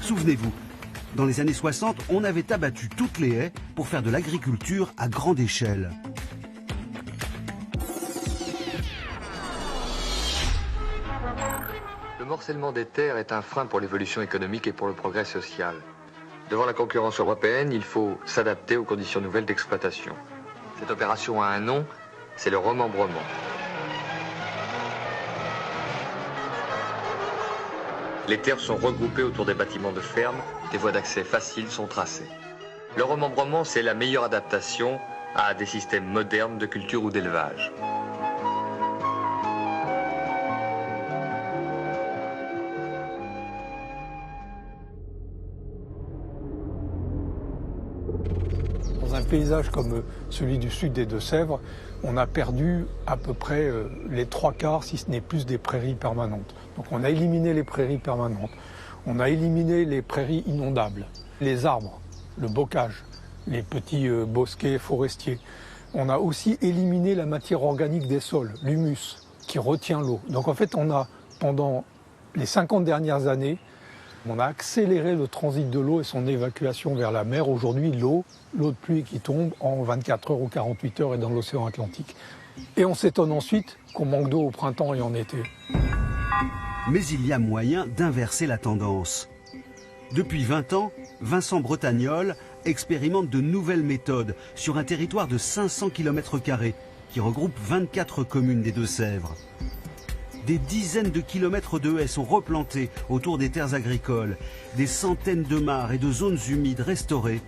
Souvenez-vous, dans les années 60, on avait abattu toutes les haies pour faire de l'agriculture à grande échelle. Le morcellement des terres est un frein pour l'évolution économique et pour le progrès social. Devant la concurrence européenne, il faut s'adapter aux conditions nouvelles d'exploitation. Cette opération a un nom, c'est le remembrement. Les terres sont regroupées autour des bâtiments de ferme, des voies d'accès faciles sont tracées. Le remembrement, c'est la meilleure adaptation à des systèmes modernes de culture ou d'élevage. Dans un paysage comme celui du sud des Deux-Sèvres, on a perdu à peu près les 3/4, si ce n'est plus, des prairies permanentes. Donc on a éliminé les prairies permanentes, on a éliminé les prairies inondables, les arbres, le bocage, les petits bosquets forestiers. On a aussi éliminé la matière organique des sols, l'humus, qui retient l'eau. Donc en fait, on a, pendant les 50 dernières années, on a accéléré le transit de l'eau et son évacuation vers la mer. Aujourd'hui, l'eau de pluie qui tombe en 24 heures ou 48 heures est dans l'océan Atlantique. Et on s'étonne ensuite qu'on manque d'eau au printemps et en été. Mais il y a moyen d'inverser la tendance. Depuis 20 ans, Vincent Bretagnol expérimente de nouvelles méthodes sur un territoire de 500 km² qui regroupe 24 communes des Deux-Sèvres. Des dizaines de kilomètres de haies sont replantés autour des terres agricoles, des centaines de mares et de zones humides restaurées.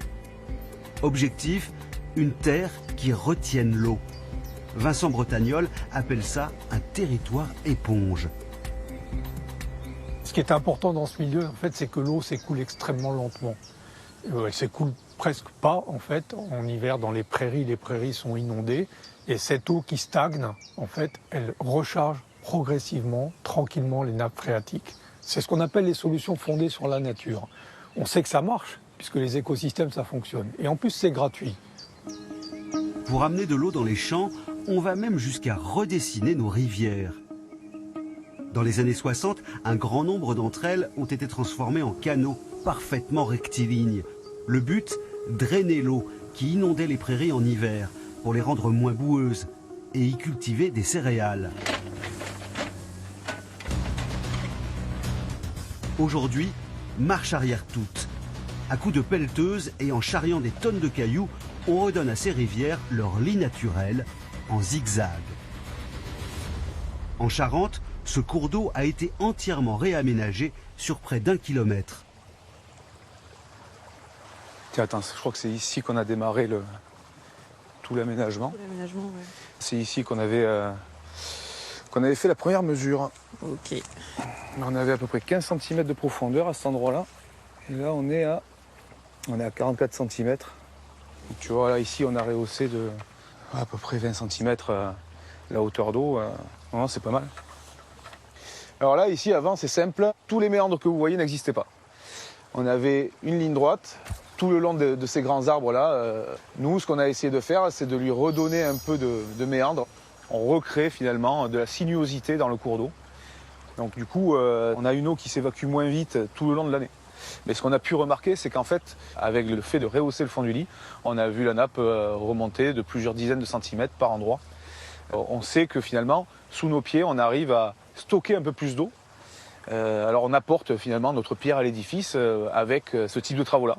Objectif, une terre qui retienne l'eau. Vincent Bretagnol appelle ça un territoire éponge. Ce qui est important dans ce milieu, en fait, c'est que l'eau s'écoule extrêmement lentement. Elle s'écoule presque pas, en fait, en hiver dans les prairies sont inondées. Et cette eau qui stagne, en fait, elle recharge progressivement, tranquillement les nappes phréatiques. C'est ce qu'on appelle les solutions fondées sur la nature. On sait que ça marche, puisque les écosystèmes, ça fonctionne. Et en plus, c'est gratuit. Pour amener de l'eau dans les champs, on va même jusqu'à redessiner nos rivières. Dans les années 60, un grand nombre d'entre elles ont été transformées en canaux parfaitement rectilignes. Le but, drainer l'eau qui inondait les prairies en hiver pour les rendre moins boueuses et y cultiver des céréales. Aujourd'hui, marche arrière toute. À coups de pelleteuse et en charriant des tonnes de cailloux, on redonne à ces rivières leur lit naturel en zigzag. En Charente, ce cours d'eau a été entièrement réaménagé sur près d'1 kilomètre. Tiens, attends, je crois que c'est ici qu'on a démarré tout l'aménagement. Ouais. C'est ici qu'on avait fait la première mesure. Ok. On avait à peu près 15 cm de profondeur à cet endroit-là. Et là, on est à 44 cm. Donc, tu vois, là, ici, on a rehaussé de à peu près 20 cm la hauteur d'eau. Non, c'est pas mal. Alors là, ici, avant, c'est simple. Tous les méandres que vous voyez n'existaient pas. On avait une ligne droite tout le long de ces grands arbres-là. Nous, ce qu'on a essayé de faire, c'est de lui redonner un peu de méandre. On recrée finalement de la sinuosité dans le cours d'eau. Donc du coup, on a une eau qui s'évacue moins vite tout le long de l'année. Mais ce qu'on a pu remarquer, c'est qu'en fait, avec le fait de rehausser le fond du lit, on a vu la nappe remonter de plusieurs dizaines de centimètres par endroit. On sait que finalement, sous nos pieds, on arrive à stocker un peu plus d'eau. Alors on apporte finalement notre pierre à l'édifice avec ce type de travaux-là.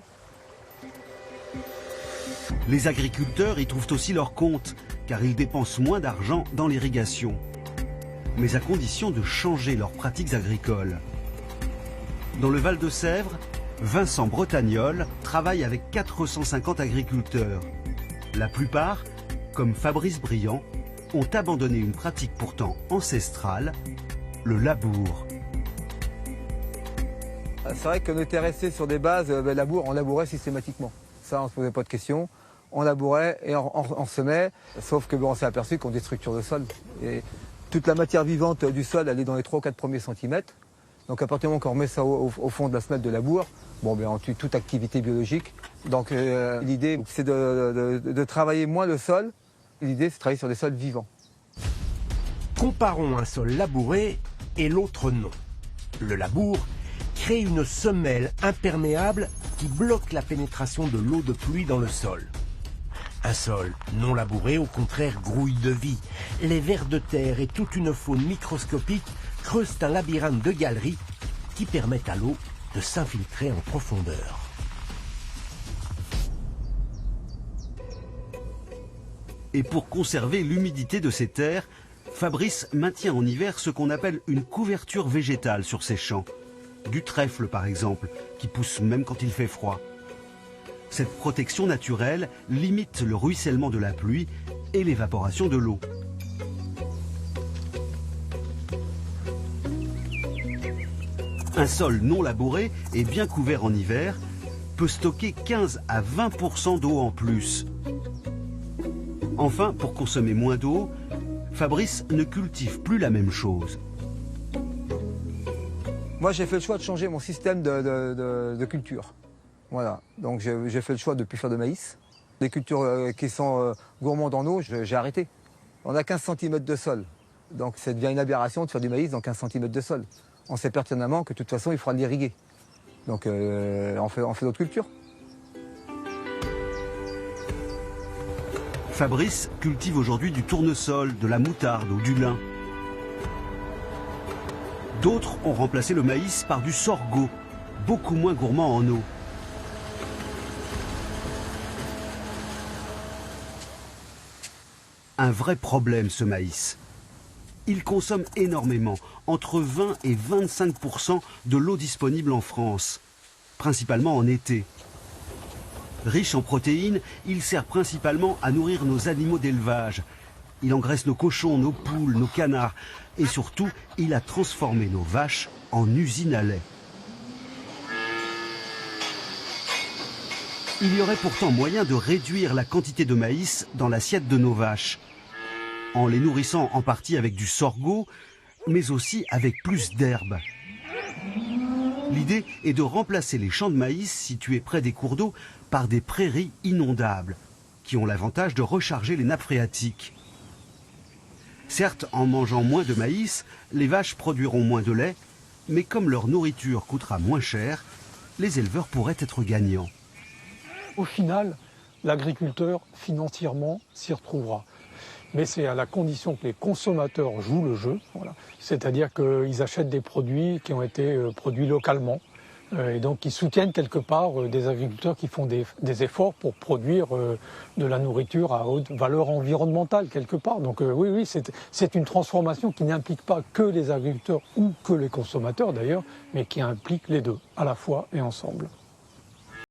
Les agriculteurs y trouvent aussi leur compte, car ils dépensent moins d'argent dans l'irrigation. Mais à condition de changer leurs pratiques agricoles. Dans le Val-de-Sèvres, Vincent Bretagnol travaille avec 450 agriculteurs. La plupart, comme Fabrice Briand, ont abandonné une pratique pourtant ancestrale, le labour. C'est vrai qu'on était resté sur des bases, on labourait systématiquement. Ça, on ne se posait pas de questions. On labourait et on semait, sauf que on s'est aperçu qu'on déstructure le sol. Et toute la matière vivante du sol, elle est dans les 3 ou 4 premiers centimètres. Donc à partir du moment qu'on remet ça au fond de la semelle de labour, on tue toute activité biologique. Donc l'idée, c'est de travailler moins le sol. L'idée, c'est de travailler sur des sols vivants. Comparons un sol labouré et l'autre non. Le labour, crée une semelle imperméable qui bloque la pénétration de l'eau de pluie dans le sol. Un sol non labouré, au contraire, grouille de vie. Les vers de terre et toute une faune microscopique creusent un labyrinthe de galeries qui permettent à l'eau de s'infiltrer en profondeur. Et pour conserver l'humidité de ces terres, Fabrice maintient en hiver ce qu'on appelle une couverture végétale sur ses champs. Du trèfle par exemple, qui pousse même quand il fait froid. Cette protection naturelle limite le ruissellement de la pluie et l'évaporation de l'eau. Un sol non labouré et bien couvert en hiver peut stocker 15 à 20% d'eau en plus. Enfin, pour consommer moins d'eau, Fabrice ne cultive plus la même chose. Moi, j'ai fait le choix de changer mon système de culture. Voilà, donc j'ai fait le choix de ne plus faire de maïs. Les cultures qui sont gourmandes en eau, j'ai arrêté. On a 15 cm de sol, donc ça devient une aberration de faire du maïs dans 15 cm de sol. On sait pertinemment que de toute façon, il faudra l'irriguer. Donc on fait d'autres cultures. Fabrice cultive aujourd'hui du tournesol, de la moutarde ou du lin. D'autres ont remplacé le maïs par du sorgho, beaucoup moins gourmand en eau. Un vrai problème, ce maïs. Il consomme énormément, entre 20 et 25% de l'eau disponible en France, principalement en été. Riche en protéines, il sert principalement à nourrir nos animaux d'élevage. Il engraisse nos cochons, nos poules, nos canards. Et surtout, il a transformé nos vaches en usines à lait. Il y aurait pourtant moyen de réduire la quantité de maïs dans l'assiette de nos vaches, en les nourrissant en partie avec du sorgho, mais aussi avec plus d'herbes. L'idée est de remplacer les champs de maïs situés près des cours d'eau par des prairies inondables, qui ont l'avantage de recharger les nappes phréatiques. Certes, en mangeant moins de maïs, les vaches produiront moins de lait, mais comme leur nourriture coûtera moins cher, les éleveurs pourraient être gagnants. Au final, l'agriculteur, financièrement, s'y retrouvera. Mais c'est à la condition que les consommateurs jouent le jeu. Voilà. C'est-à-dire qu'ils achètent des produits qui ont été produits localement. Et donc qui soutiennent quelque part des agriculteurs qui font des efforts pour produire de la nourriture à haute valeur environnementale quelque part. Donc oui, c'est une transformation qui n'implique pas que les agriculteurs ou que les consommateurs d'ailleurs, mais qui implique les deux, à la fois et ensemble.